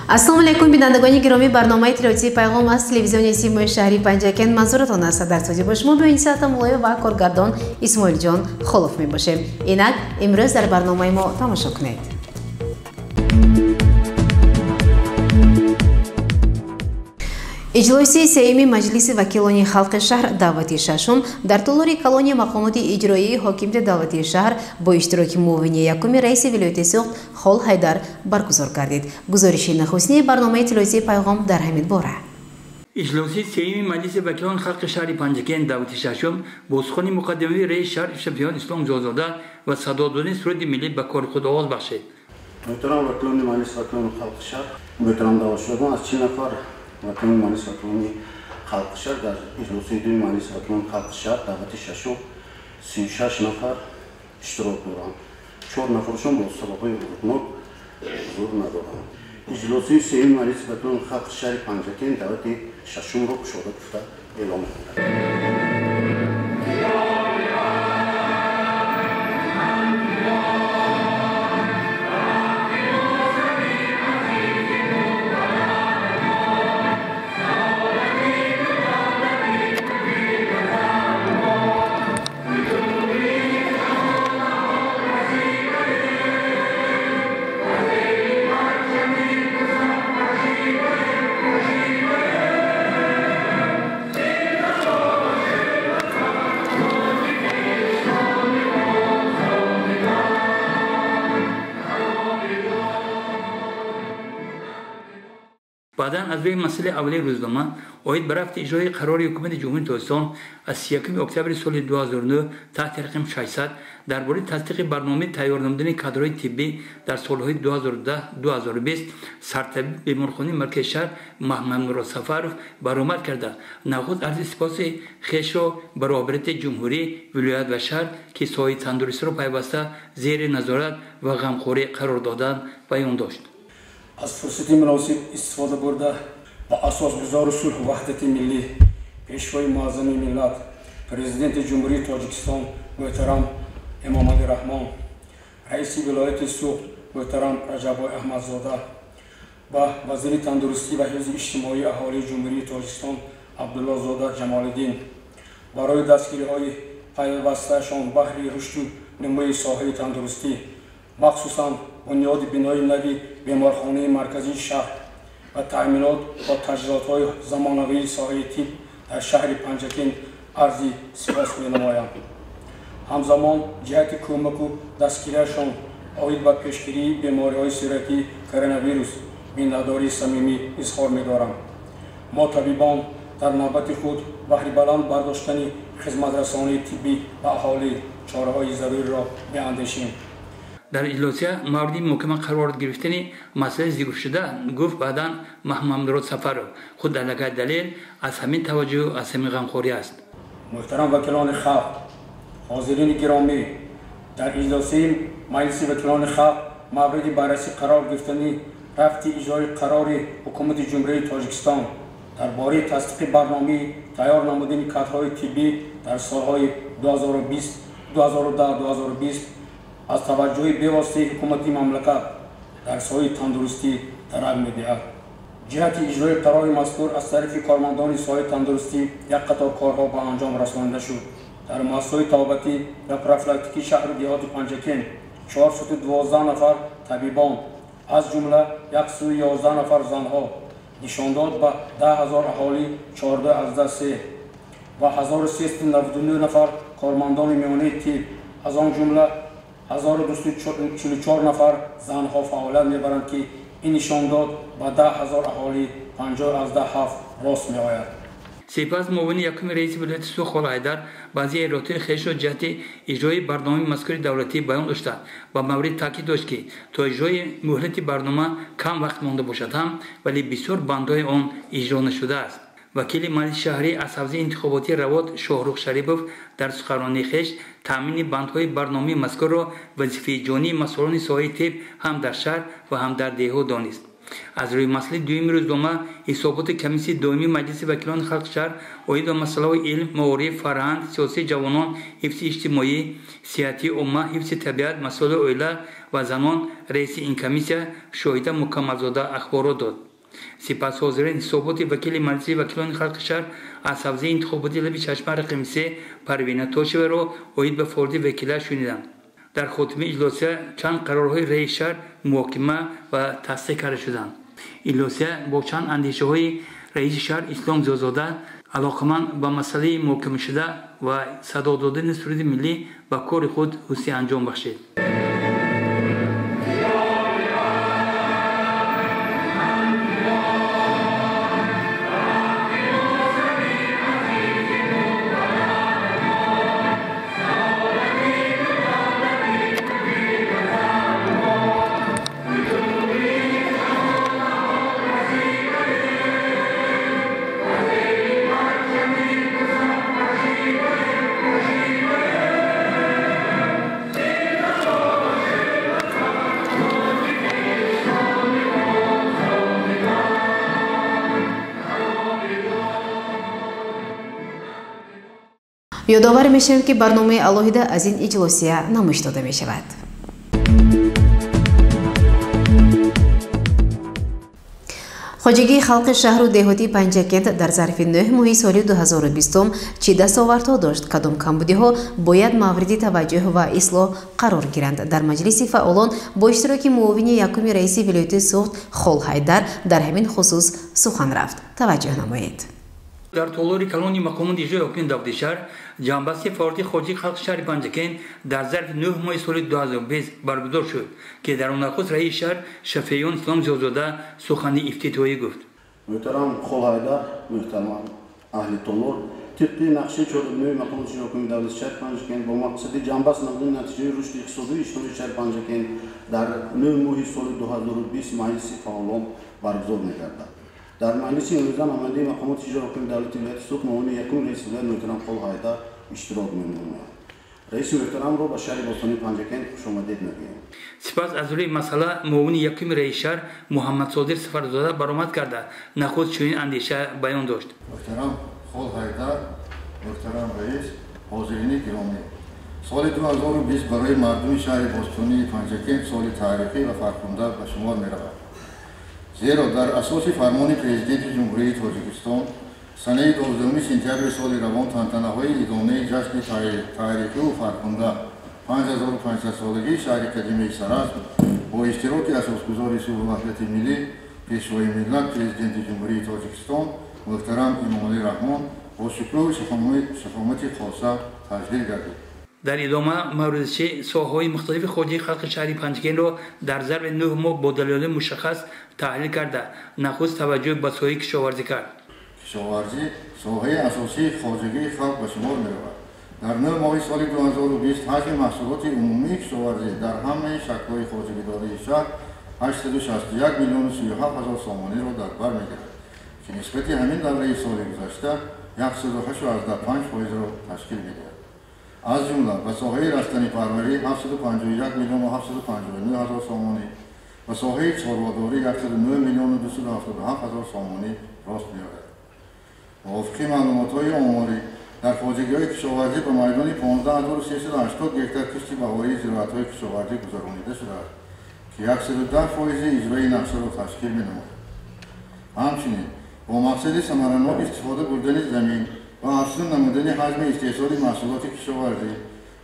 Assalomu alaykum bindandagoni giromi, barnomaи ittилоати пайғом аз телевизиони Симои шаҳри Панҷакент манзуратон аст. Дар студия бо шумо бо Инсиата Мулоева ва коргардон Исмоилҷон Холов мебошем. Инак имрӯз дар барномаи мо тамошо кунед. اجلسی سیمی مجلس وکیلان خلق شهر دعوتی ششم در طولانی کلانی مقامات اجرایی حاکمیت دولتی شهر با اشتراک معاون یکم رئیس ولایت سوخت خال حیدر برگزار گردید. گزارش نخستین برنامه اطلاعاتی پیغام در همین باره. اجلاسی سیمی مجلس وکیلان خلق شهر پنجکن دعوتی ششم با سخن مقدمه رئیس شهر شفیعان اسلام زازاده و صدادان سرود ملی به کار خود آغاز بخشید. محترم وکیلان مجلس وکیلان خلق شهر محترم دعوت شدگان از 40 نفر وکیل مجلس وکیلان خلق شهر در اجلاسی دوم مجلس وکیلان خلق شهر دعوت ششم 36 نفر اشتراک دارند. 4 نفرشون با سبب‌های وجودناک حضور ندارند. اجلاسی سوم مجلس وکیلان خلق شهر پنجکن دعوت ششم را گشوده گفته اعلام کرد. بعداً از روی مسئله اولیه روزنامه اوید برافت اجرای قرار حکومت جمهوری تاجیکستان از 1 اکتبر سال 2009 تحت رقم 600 درباره تصدیق برنامه تیار نمودن کادرهای طبی در سالهای 2010-2020 سرطبیب بیمارخانه مرکز شهر محمد مراد سفرов برآمد کرده. نخست عرض سپاس خویش را برابریت جمهوری ولایت و شهر که سایه تندرستی را پیوسته زیر نظارت و غمخواری قرار دادن بیان داشت. از فرصتی مناسب استفاده برده با اساس گزار صلح و وحدت ملی پیشوای معظم ملت پرزیدنت جمهوری تاجیکستان محترم امام علی رحمان، رئیس ولایت سوخت محترم رجب احمدزاده با وزیر تندرستی و حفظ اجتماعی اهالی جمهوری تاجیکستان عبدالله زاده جمال‌الدین برای دستگیری‌های پیوسته‌شان بهر رشد و نموی ساحه تندرستی مخصوصاً بنیاد بنای نوی بیمارخانه مرکزی شهر و تأمینات با تجهیزات‌های زمانه‌ای ساحه طب در شهر پنجکن عرض سپاس می‌نمایم. همزمان جهت کمک و دستگیری‌شان آید به پیشگیری بیماری‌های سیرتی کرونا ویروس می‌نداری صمیمی اظهار می‌دارم. ما طبیبان در نوبت خود بهر بلند برداشتن خدمت‌رسانی طبی به اهالی چاره‌های ضروری را بیاندیشیم. در اجلاس مورد محکمه قرار گرفتن مسئله ذکر شده گفت بعداً محمد مراد سفرov خود علاقه دلیل از همین توجه از همین غمخوری است. محترم وکیلان خلق، حاضرین گرامی، در اجلاس مجلس وکیلان خلق مورد بررسی قرار گرفتن رفت اجرای قرار حکومت جمهوری تاجیکستان درباره تصدیق برنامه تیار نمودن کادرهای طبی در سالهای 2020 2010-2020 از توجه بی‌واسطه حکومتی مملکت در ساحه تندرستی طلب می‌دهد. جهت اجرای قرار مذکور از طرف کارمندان ساحه تندرستی یک قطار کارها به انجام رسانده شد. در مؤسسه طبابتی و پروفیلاکتیکی شهر دیهات پنجکن 412 نفر طبیبان از جمله 111 نفر زنها نشان داد به 10,000 اهالی 14 از دست و 1399 نفر کارمندان میانه طب از آن جمله 1244 نفر زنها فعالیت میبرند که این نشان داد به 10,000 اهالی 50 از 17 راست میآید. سپس معاون یکم رئیس ولایت سوخت خال حیدر بعضی ایرادهای خویش را جهت اجرای برنامه مذکور دولتی بیان داشته و مورد تاکید داشت که تا اجرای مهلت برنامه کم وقت مانده باشد هم ولی بسیار بندهای آن اجرا نشده است وکیل مجلس شهری از حوزه انتخاباتی رواد شاهرخ شریفوف در سخنرانی خویش تامین بندهای برنامه مذکور را وظیفه جانی مسئولان ساحه طب هم در شهر و هم در دهها دانست. از روی مسئله دوم روزنامه حسابات کمیسیون دومی مجلس وکیلان خلق شهر اوید به مسائل علم، معارف، فرهنگ، سیاسی جوانان، حفظ اجتماعی، صحتی عامه، حفظ طبیعت، مسائل اویله و زنان رئیس این کمیسیون شاهد مکمل‌زاده اخبارات داد. سپس حاضرین حسابات وکیل مجلس وکیلان خلق شهر از حوزه انتخاباتی لب چشمه رقم 3 پروینه تاشوی را اوید به فوری وکیله شنیدند. در خاتمه اجلاس چند قرارهای رئیس شهر محاکمه و تصدیق کرده شدند. اجلاس با چند اندیشه های رئیس شهر اسلام زیادزاده علاقمند به مسئله محاکمه شده و صدا دادن سرود ملی و کار خود حسین انجام بخشید. یادآور میشیم که برنامه алоҳида از این اجلاسیه نمایش داده می شود. хоҷагии халқи шаҳру деҳотии Панҷакент дар зарфи 9 моҳи соли 2020 чӣ дастовардҳо дошт, кадом камбудиҳо бояд мавриди таваҷҷӯҳ ва ислоҳ қарор гиранд? Дар маҷлиси фаъолон бо иштироки муовини якуми раиси вилояти суғд Хол Ҳайдар дар ҳамин хусус сухан рафт. таваҷҷӯҳ намоед. در طولانی کلانی مقامات اجرای حکومت داوطی شهر جنبسته فعالیت خارجی خلق شهر پنجکین در ظرف 9 ماه سال 2020 برگزار شد که در آن نخست رئیس شهر شفیعیان اسلام زیادزاده سخنی افتتاحیه گفت. محترم خول حیدر، محترم اهل طلور، طبق نقشه 49 مقامات اجرای حکومت داوطی شهر پنجکین با مقصد جنبست نمودن نتیجه رشد اقتصادی و اجتماعی شهر پنجکین در 9 ماه سال 2020 مجلس فعالان برگزار می‌گردد. در مجلس امروز نماینده مقامات اجرای حکومت دولتی ولایت سوخت معاون یکم رئیس ولایت محترم خول حیدر اشتراک می‌نماید. رئیس محترم را به شهر باستانی پنجکین خوش آمدید می‌گویم. سپس از روی مسئله معاون یکم رئیس شهر محمد صادق سفرزاده برآمد کرده نخست چنین اندیشه بیان داشت. محترم خول حیدر، محترم رئیس، حاضرین گرامی، سال 2020 برای مردم شهر باستانی پنجکین سال تاریخی و فرخنده به شمار می‌رود. زیرا در اساس فرمان پرزیدنت جمهوری تاجیکستان سنه 12 سپتامبر سال روان تنتنه‌های ادامه جشن تاریخی و فرخنده 5500 سالگی شهر قدیمی سراسب با اشتراک اساسگزار صلح و وحدت ملی پیشوای ملت پرزیدنت جمهوری تاجیکستان محترم امامعلی رحمان با شکر و شفامت خاصه تجلیل گردید. در ادامه موردچه ساحه‌های مختلف خارجی خلق شهری پنجکین را در ظرف 9 ماه با دلایل مشخص تحلیل کرده نخست توجه به ساحه کشاورزی کرد. کشاورزی ساحه اساسی خارجی خلق به شمار می‌رود. در 9 ماه سال 2020 حجم محصولات عمومی کشاورزی در همه شکل‌های خارجی‌داری شهر 861 میلیون و 37 هزار سامانی را در بر می‌گیرد که نسبت همین دوره سال گذشته 108.5% را تشکیل می‌دهد. از جمله به ساحه رستنی پروری 751 میلیون و 759 هزار سامانی و ساحه چارواداری 109 میلیون و 277 هزار سامانی راست می‌آید. موافق معلومات‌های آماری در خواجگی‌های کشاورزی به میدان 15380 هکتار کشت بهاری زراعت‌های کشاورزی گذرانیده شده است که 110% اجرای نقشه را تشکیل می‌نماید. همچنین با مقصد ثمرناک استفاده بردن زمین و افزون نمودن حجم استحصال محصولات کشاورزی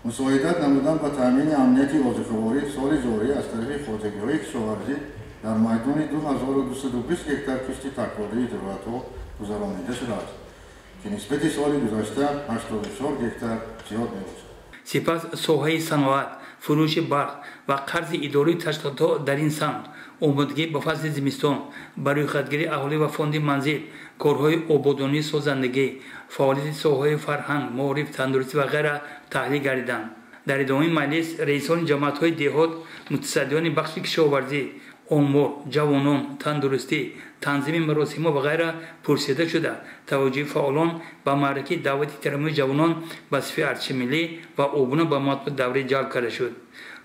مساعدت نمودن به تامین امنیت اضافه‌واری سال جاری از طریق خواجگی‌های کشاورزی در میدان 2220 هکتار کشت تکراری زراعت‌ها گذرانیده شده است که نسبت سال گذشته 84 هکتار زیاد می‌باشد. سپس ساحه صنعت، فروش برق و قرض اداری تشکیلات در این سمت، آمادگی به فصل زمستان، برای خدمت اهالی و فاند منزل، کارهای آبادانی سازندگی، فعالیت ساحه فرهنگ، معارف، تندرستی و غیره تحلیل گردیدند. در ادامه مجلس رئیسان جماعت‌های دهات، متصدیان بخش کشاورزی، امور جوانان تندرستی تنظیم مراسم و غیره پرسیده شده توجه فعالان به معرکه دعوت ترمیم جوانان به صفحه ارتش ملی و عبور به مطبوعات دوره جلب کرده شد.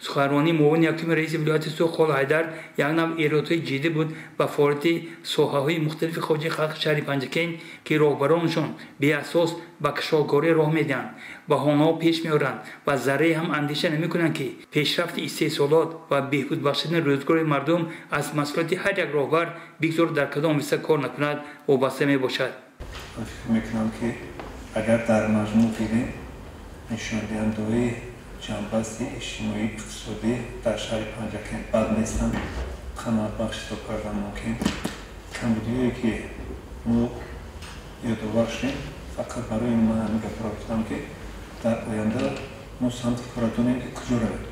سخنرانی معاون یکم رئیس ولایت سوخت خال حیدر یک نوع ایرادهای جدی بود به فارغ ساحه‌های مختلف خواجه خلق شهر پنجکین که راهبرانشان بی اساس به کشاکاری راه میدهند بهانه‌ها پیش میارند و ذره هم اندیشه نمیکنند که پیشرفت استحصالات و بهبود بخشیدن روزگار مردم از مسئولیت هر یک راهبر بگذار در کدام ویسه کار نکند وابسته می باشد. فکر میکنم که اگر در مجموع دیدیم نشان دهنده جنبست اجتماعی اقتصادی در شهر پنجکین بد نیستند قناعت بخش تا کردن ممکن کمبودیایی که ما یادآور شدیم فقط برای این من همین گپ را گفتم که در آینده ما سمت کار داریم که کجا رویم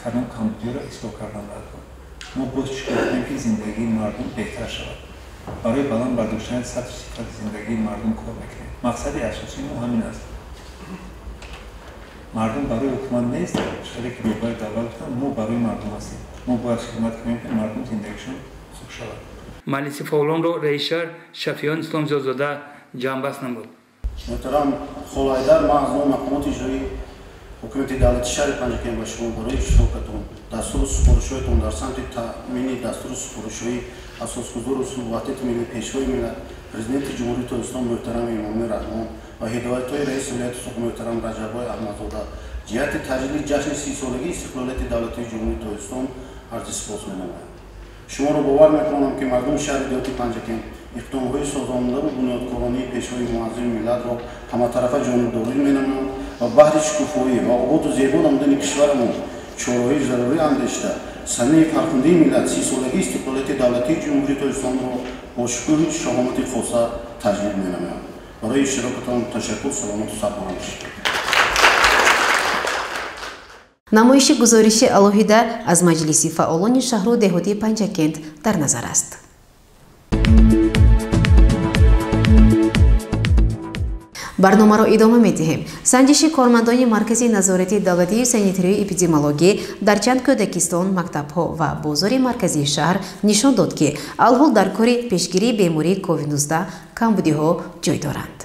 کدام کمبودی را اصلاح کردن باید ما باز چیکار کنیم که زندگی مردم بهتر شود برای بلند برداشتن سطح صفت زندگی مردم کار میکنیم مقصد اساسی ما همین است مردم برای حکومت نیست شریک روبای دولت ما برای مردم هستیم ما باید خدمت کنیم که مردم زندگیشون خوب شود مجلس فعالان را رئیس شهر شفیعان اسلام زاده جنبست نمود. محترم خال حیدر من از نام مقامات اجرایی حکومت دولت شهر پنجکین به شما برای اشتراکتون دستور سپارش‌هایتون در سمت تامین دستور سپارش‌های اساسگذار اصول وحدت ملی پیشوای ملت پرزیدنت جمهوری اسلامی محترم امام رحمان و هدایت‌های رئیس ولایت سوخت محترم رجب‌آقای احمدزاده جهت تجلیل جشن 30 سالگی استقلالیت دولت جمهوری اسلامی عرض سپاس می‌نمایم. شما را باور می‌کنم که مردم شهر دیهاتی پنجکین اقدام‌های سازنده و بنیادکارانه پیشوای معظم ملت را همه‌طرفه جانبداری می‌نمایند و بهر شکوفایی و آباد و زیبا نمودن کشورمان چاره‌های ضروری اندیشیده سنه فرخنده ملت 30 سالگی استقلالیت دولتی جمهوری اسلامی را با شکوه شهامت خاصه تجلیل می‌نمایند. برای اشتراکتان تشکر سلامت و صبر باشید. намоиши гузориши алоҳида аз маҷлиси фаъолони шаҳру деҳотии панҷакент дар назар аст. барномаро идома медиҳем. санҷиши кормандони маркази назорати давлатии санитарияи эпидемиологӣ дар чанд кӯдакистон мактабҳо ва бозори марказии шаҳр нишон дод ки алҳол дар кори пешгирии бемории COVID-19 камбудиҳо ҷой доранд.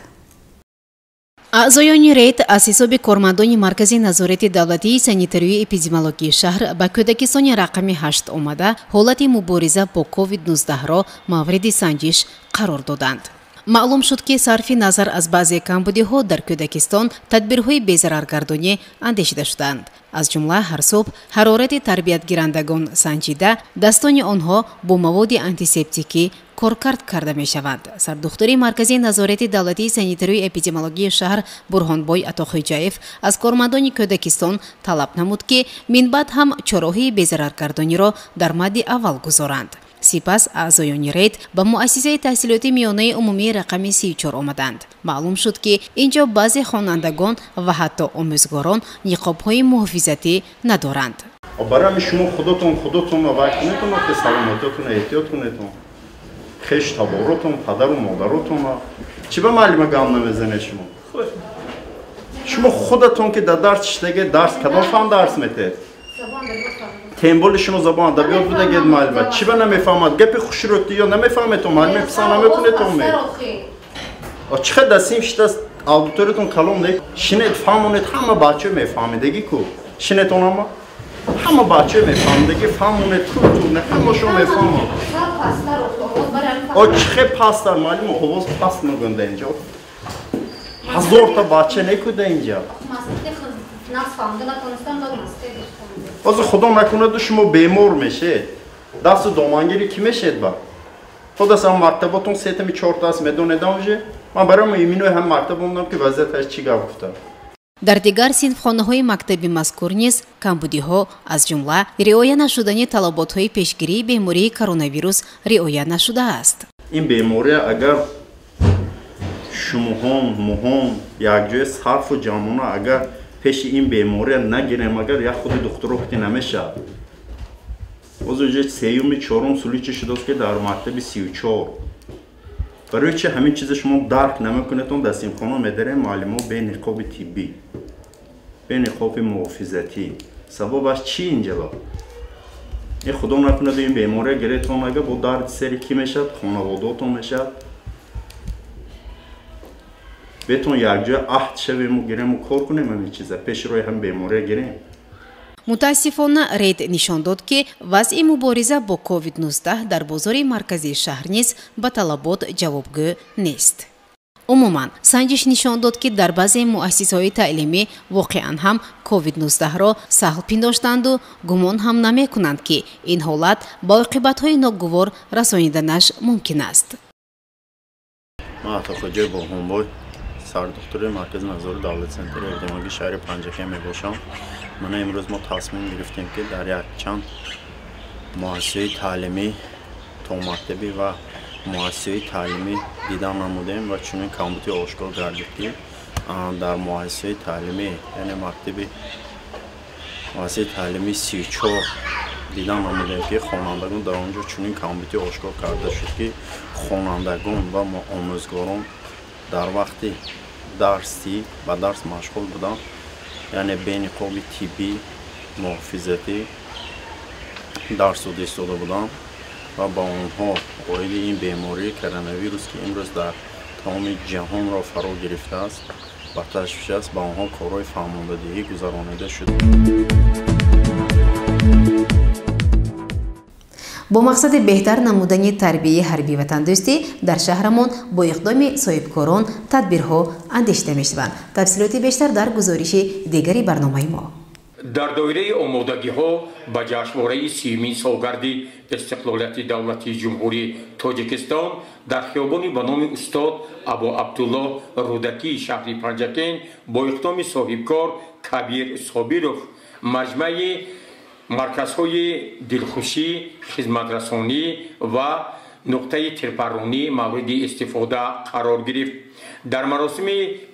аъзоёни рейд аз ҳисоби кормандони маркази назорати давлатии санитарияи эпидемиологии шаҳр ба кӯдакистони рақами 8 омада ҳолати мубориза бо COVID-19-ро мавриди санҷиш қарор доданд. маълум шуд ки сарфи назар аз баъзе камбудиҳо дар кӯдакистон тадбирҳои безараргардонӣ андешида шуданд. аз ҷумла ҳар субҳ ҳарорати тарбиятгирандагон санҷида дастони онҳо бо маводи антисептикӣ коркард карда мешаванд. сардухтури маркази назорати давлатии санитарияи эпидемиологии шаҳр Бурҳонбой Атохоҷаев аз кормандони кӯдакистон талаб намуд ки минбаъд ҳам чораҳои безараргардониро дар мадди аввал гузоранд. сипас аъзоёни рейд ба муассисаи таҳсилоти миёнаи умумии рақами 34 омаданд. маълум шуд ки инҷо баъзе хонандагон ва ҳатто омӯзгорон ниқобҳои муҳофизатӣ надоранд. барами шумо худотон вайкунетон ки саломатиятон эҳтиёт кунетон хеш таборотон падару модаротон чӣ ба маълима гам намезанед шумо худатон ки дар дарс иштаге дарс кадом фан дарс метед темболи шумо забон адабиёт будагед маълима чӣ ба намефаҳмад гапи хушрӯтӣ ё намефаҳметон маълима писанд намекунетон ме чӣ хел дастим шитаст аудиториятон калом не шинед фаҳмонед ҳама бачаҳо мефаҳмидагӣ ку шинетон ҳама бачаҳо мефаҳмидагӣ фаҳмонед ку турне ҳама шумо мефаҳмад чӣ хел пастар маълима овоз паст мегӯнда инҷо ҳазорта бача некуда инҷа ҳозир худо накунаду шумо бемор мешед дасту домангирӣ кӣ мешед ба ходаса мактаботон сетами чортааст медонедам уже ман барои иминои ҳам мактаб мондам ки вазъияташ чӣ гап гуфта. дар дигар синфхонаҳои мактаби мазкур низ камбудиҳо аз ҷумла риоя нашудани талаботҳои пешгирии бемории коронавирус риоя нашудааст. ин бемория агар шумоҳон муҳон якҷоя сарфу ҷамъона агар пеши ин бемория нагирем агар як худи духтуро кути намешавад ҳозир ҷа сеюми чорум суличи шудааст ки дар мактаби 34 барои чи ҳамин чиза шумо дарк намекунетон дар симхона медарем муаллимо бе ниқоби тиббӣ бе ниқоби муҳофизатӣ сабабаш чи инҷа ба این خدا نکنه این بیماری گرفتون اگه با درد سری کی میشد خانواده‌تون میشد بهتون یک جای عهد شویم و گیریم و کار کنیم همین چیزا پیش روی هم بیماری گیریم. متاسفانه رید نشان داد که وضع مبارزه با کووید 19 در بازار مرکزی شهر نیز به طلبات جوابگو نیست. عموما سنجش نشان داد که در بعضی مؤسسه‌های تعلیمی واقعا هم کووید 19 را سهل پنداشتند و گمان هم نمی کنند که این حالت با عاقبت‌های ناگوار رسانیدنش ممکن است. ما اتفاقی با همبای سر دکتر مرکز نظر دولت سنتر اقداماتی شهر پنجکه می باشم. من امروز ما تصمیم گرفتیم که در یک چند مؤسسه تعلیمی تا مکتبی و مؤسسه تعلیمی دیدن نمودیم و چنین کامبیوتی آشکار گردید در مؤسسه تعلیمی یعنی مکتبی مؤسسه تعلیمی 34 دیدن نمودیم که خوانندگان در آنجا چنین کامبیوتی آشکار کرده شد که خوانندگان و آموزگاران در وقتی درسی و درس مشغول بودند یعنی به نقاب طبی محافظتی درس داده بودند و با آنها وارد این بیماری کرونا ویروس که امروز در تمام جهان را فرا گرفته است و تشویش است با آنها کارهای فرماندهی گذرانیده شده. با مقصد بهتر نمودن تربیت حربی و تندرستی در شهرمان با اقدام صاحبکاران تدبیرها اندیشیده می‌شوند. تفصیلات بیشتر در گزارش دیگری برنامه ما. در دایره آمادگی‌ها به جشنواره 30مین سالگرد استقلالیت دولت جمهوری تاجیکستان در خیابانی به نام استاد ابو عبدالله رودکی شهر پنجکین با اقدام صاحبکار کبیر صابیروف مجمع مرکزهای دلخوشی، خدمترسانی و نقطه ترپرانی مورد استفاده قرار گرفت. در مراسم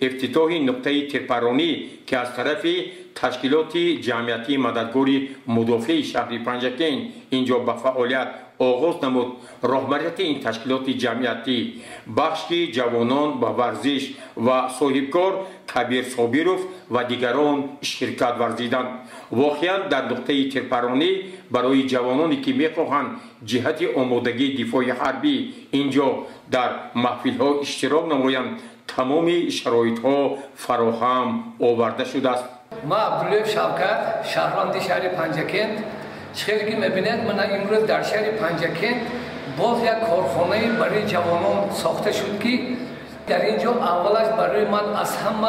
افتتاح نقطه ترپرانی که از طرف تشکیلات جمعیتی مددگار مدافع شهر پنجکین اینجا به فعالیت آغاز نمود، رهبریت این تشکیلات جمعیتی بخش جوانان و ورزش و صاحبکار کبیر صابیروف و دیگران شرکت ورزیدند. واقعا در نقطه ترپرانی برای جوانانی که میخواهند جهت آمادگی دفاع حربی اینجا در محفل‌ها اشتراک نمایند تمام شرایط‌ها فراهم آورده شده است. ما عبدالله شوکت شهروند شهر پنجکین چخیلی که میبینید من امروز در شهر پنجکین باز یک کارخانه برای جوانان ساخته شد که در اینجا اولش برای من از همه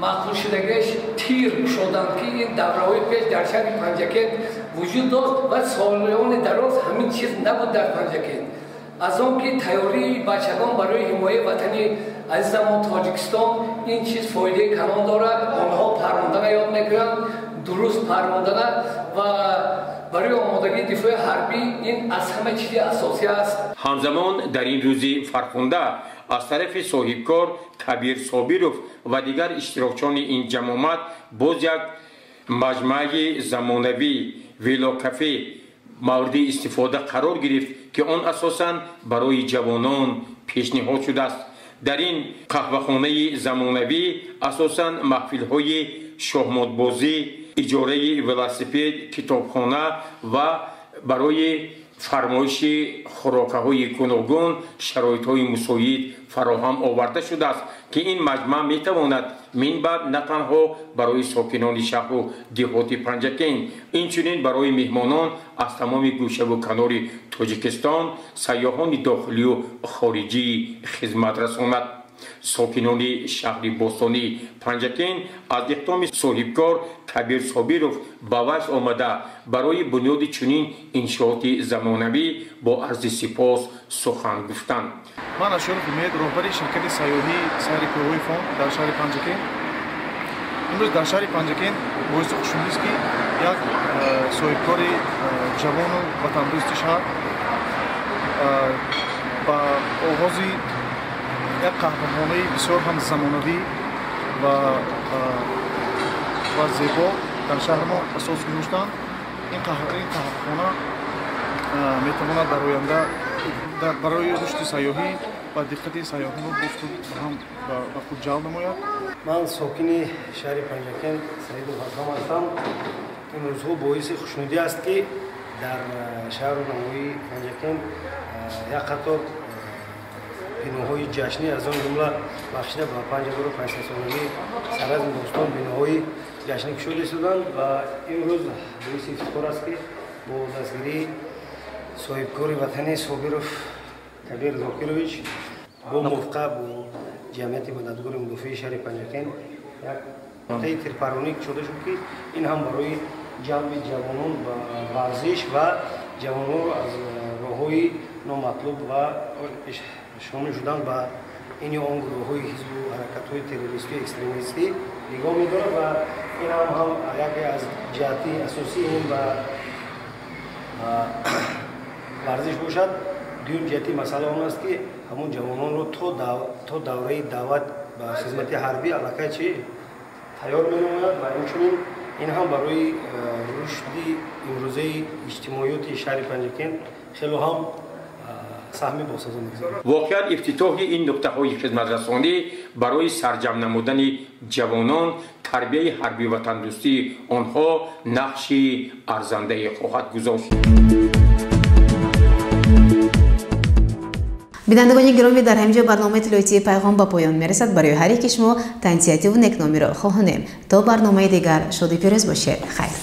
معقول شدگیش تیر شدند که این دوره‌های پیش در شهر پنجکین وجود داشت و سالان دراز همین چیز نبود در پنجکین. از آن که تیاری بچگان برای حمایت وطنی عزیزمان تاجیکستان این چیز فایده کلان دارد، آنها پروندن یاد میگیرند، درست پروندن و برای آمادگی دفاع حربی این از همه چیز اساسی است. همزمان در این روزی فرخنده از طرف صاحبکار کبیر صابیروف و دیگر اشتراکچیان این جماعت باز یک مجمع زمانوی ویلا کافه مورد استفاده قرار گرفت که آن اساساً برای جوانان پیشنهاد شده است. در این قهوه‌خانه زمانوی اساساً محفل‌های شاهماتبازی، اجاره ولاسیپد، کتابخانه و برای فرمایش خوراک‌های گوناگون شرایط‌های مساعد فراهم آورده شده است که این مجمع می‌تواند منبع نه تنها برای ساکنان شهر و دهات پنجکین اینچنین برای مهمانان از تمام گوشه و کنار تاجیکستان، سیاحان داخلی و خارجی خدمت رساند. ساکنان شهر باستانی پنجکین از اقدام صاحبکار کبیر صابیروف به وجد آمده برای بنیاد چنین انشاءات زمانوی با عرض سپاس سخن گفتند. من اشرف امید رهبر شرکت سیاحی سیر کوهی فون در شهر پنجکین. امروز در شهر پنجکین باعث خوشنودی است که یک صاحبکار جوان و تندرست شهر با آغاز یک قهوه‌خانه بسیار هم زمانوی و زیبا در شهر ما اساس گذاشتند. این قهوه‌خانه میتواند در آینده برای رشد سیاحی و دقت سیاحان رو هم به خود جلب نماید. من ساکن شهر پنجکین سعید الحکام هستم. این روزها باعث خوشنودی است که дар шаҳру намои Панҷакент як қатор биноҳои ҷашнӣ аз он ҷумла бахшида ба 5500-солагӣ саразми достон биноҳои ҷашнӣ кушода истоданд ва имрӯз боиси ифтихор аст ки бо дастгирии соҳибкори ватани Собиров Кабир Зокирович бо мувофиқа бо ҷамъияти мададгори мудофии шаҳри Панҷакент як нуқтаи тирпаронӣ кушода шуд ки ин ҳам барои ҷалби ҷавонон ба варзиш ва ҷавононро аз роҳҳои номатлуб ва шомил шудан ба ин ё он гурӯҳҳои ҳизбу ҳаракатҳои террористӣ экстремистӣ нигоҳ медорад ва ин ҳам яке аз ҷиҳати асосии ин ба варзиш бошад. дуюм ҷиҳати масъала он аст ки ҳамон ҷавононро то давраи даъват ба хизмати ҳарбӣ аллакай чи тайёр менамояд ва инчунин ин ҳам барои рушди имрӯзаи иҷтимоиёти шаҳри Панҷакент хело ҳам саҳми босаза мегузорад. воқеан ифтитоҳи ин нуқтаҳои хизматрасонӣ барои сарҷамъ намудани ҷавонон тарбияи ҳарбӣ ва тандурустии онҳо нақши арзандае хоҳад гузошт. бинандагони гиромӣ, дар ҳаминҷо барномаи тилоятии пайғом ба поён мерасад. барои ҳар яки шумо таънисиятиву некномиро хоҳонем. то барномаи дигар шоду пирӯз бошед. хайр.